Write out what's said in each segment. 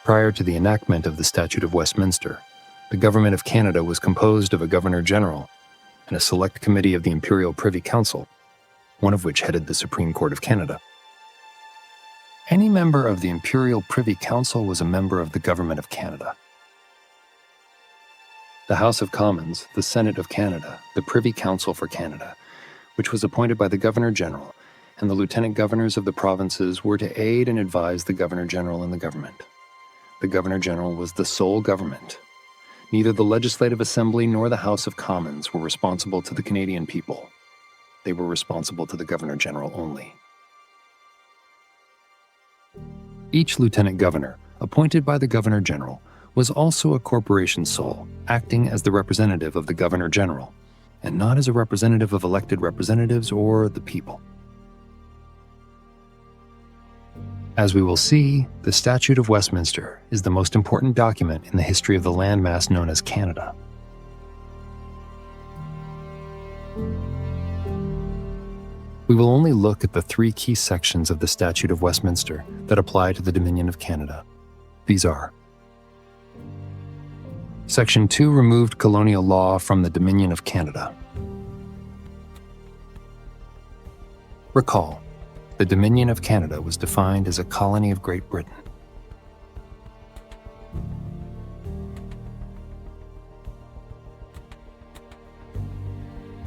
Prior to the enactment of the Statute of Westminster, the Government of Canada was composed of a Governor-General and a select committee of the Imperial Privy Council, one of which headed the Supreme Court of Canada. Any member of the Imperial Privy Council was a member of the Government of Canada. The House of Commons, the Senate of Canada, the Privy Council for Canada, which was appointed by the Governor-General, and the Lieutenant Governors of the provinces were to aid and advise the Governor-General in the government. The Governor-General was the sole government. Neither the Legislative Assembly nor the House of Commons were responsible to the Canadian people. They were responsible to the Governor-General only. Each Lieutenant Governor, appointed by the Governor-General, was also a corporation sole, acting as the representative of the Governor-General, and not as a representative of elected representatives or the people. As we will see, the Statute of Westminster is the most important document in the history of the landmass known as Canada. We will only look at the three key sections of the Statute of Westminster that apply to the Dominion of Canada. These are: Section 2 removed colonial law from the Dominion of Canada. Recall, the Dominion of Canada was defined as a colony of Great Britain.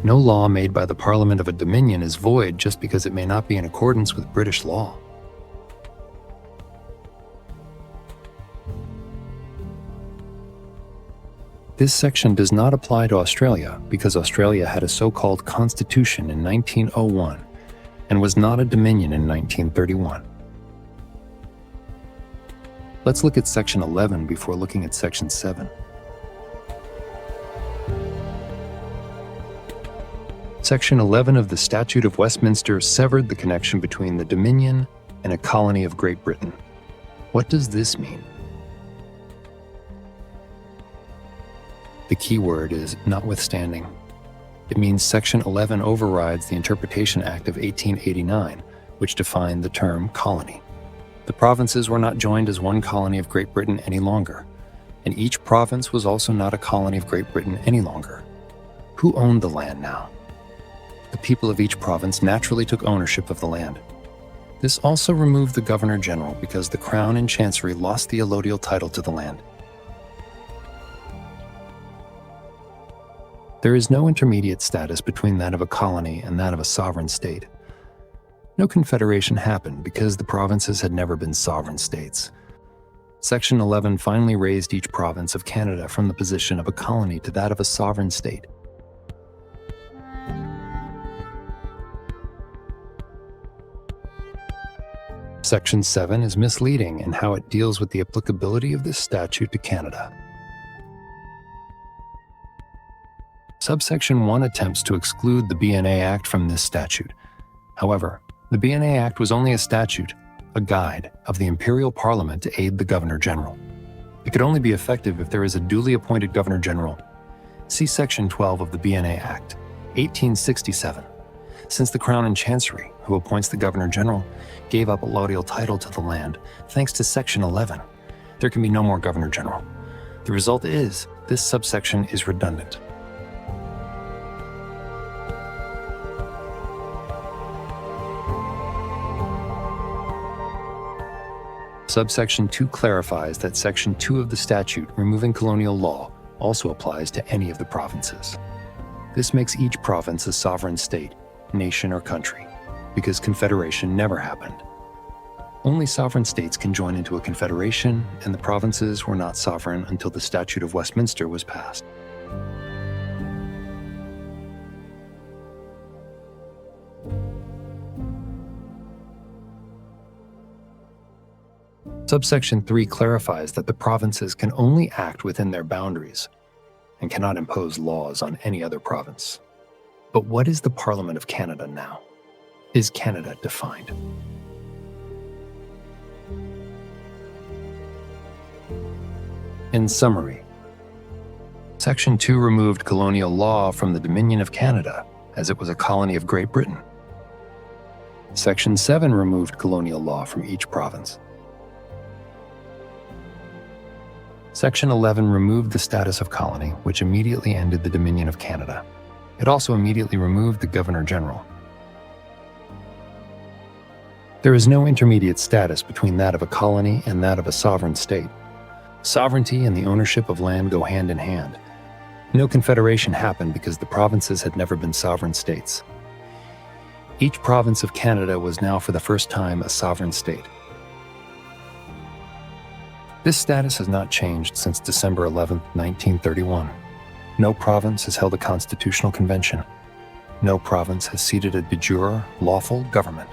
No law made by the Parliament of a Dominion is void just because it may not be in accordance with British law. This section does not apply to Australia because Australia had a so-called constitution in 1901 and was not a Dominion in 1931. Let's look at Section 11 before looking at Section 7. Section 11 of the Statute of Westminster severed the connection between the Dominion and a colony of Great Britain. What does this mean? The key word is notwithstanding. It means Section 11 overrides the Interpretation Act of 1889, which defined the term colony. The provinces were not joined as one colony of Great Britain any longer, and each province was also not a colony of Great Britain any longer. Who owned the land now? The people of each province naturally took ownership of the land. This also removed the Governor-General because the Crown and Chancery lost the allodial title to the land. There is no intermediate status between that of a colony and that of a sovereign state. No confederation happened because the provinces had never been sovereign states. Section 11 finally raised each province of Canada from the position of a colony to that of a sovereign state. Section 7 is misleading in how it deals with the applicability of this statute to Canada. Subsection 1 attempts to exclude the BNA Act from this statute. However, the BNA Act was only a statute, a guide of the Imperial Parliament to aid the Governor-General. It could only be effective if there is a duly appointed Governor-General. See Section 12 of the BNA Act, 1867. Since the Crown and Chancery, who appoints the Governor-General, gave up allodial title to the land, thanks to Section 11, there can be no more Governor-General. The result is, this subsection is redundant. Subsection 2 clarifies that Section 2 of the statute removing colonial law also applies to any of the provinces. This makes each province a sovereign state, nation, or country, because confederation never happened. Only sovereign states can join into a confederation, and the provinces were not sovereign until the Statute of Westminster was passed. Subsection 3 clarifies that the provinces can only act within their boundaries and cannot impose laws on any other province. But what is the Parliament of Canada now? Is Canada defined? In summary, Section 2 removed colonial law from the Dominion of Canada as it was a colony of Great Britain. Section 7 removed colonial law from each province. Section 11 removed the status of colony, which immediately ended the Dominion of Canada. It also immediately removed the Governor-General. There is no intermediate status between that of a colony and that of a sovereign state. Sovereignty and the ownership of land go hand in hand. No confederation happened because the provinces had never been sovereign states. Each province of Canada was now for the first time a sovereign state. This status has not changed since December 11, 1931. No province has held a constitutional convention. No province has seated a de jure, lawful government.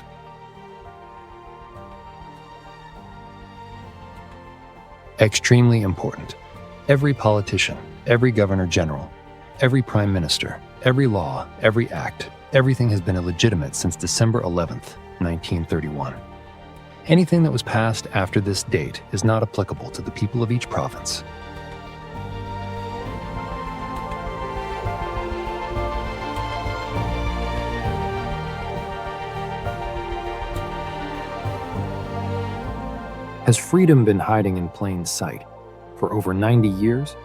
Extremely important. Every politician, every governor-general, every prime minister, every law, every act, everything has been illegitimate since December 11th, 1931. Anything that was passed after this date is not applicable to the people of each province. Has freedom been hiding in plain sight? For over 90 years,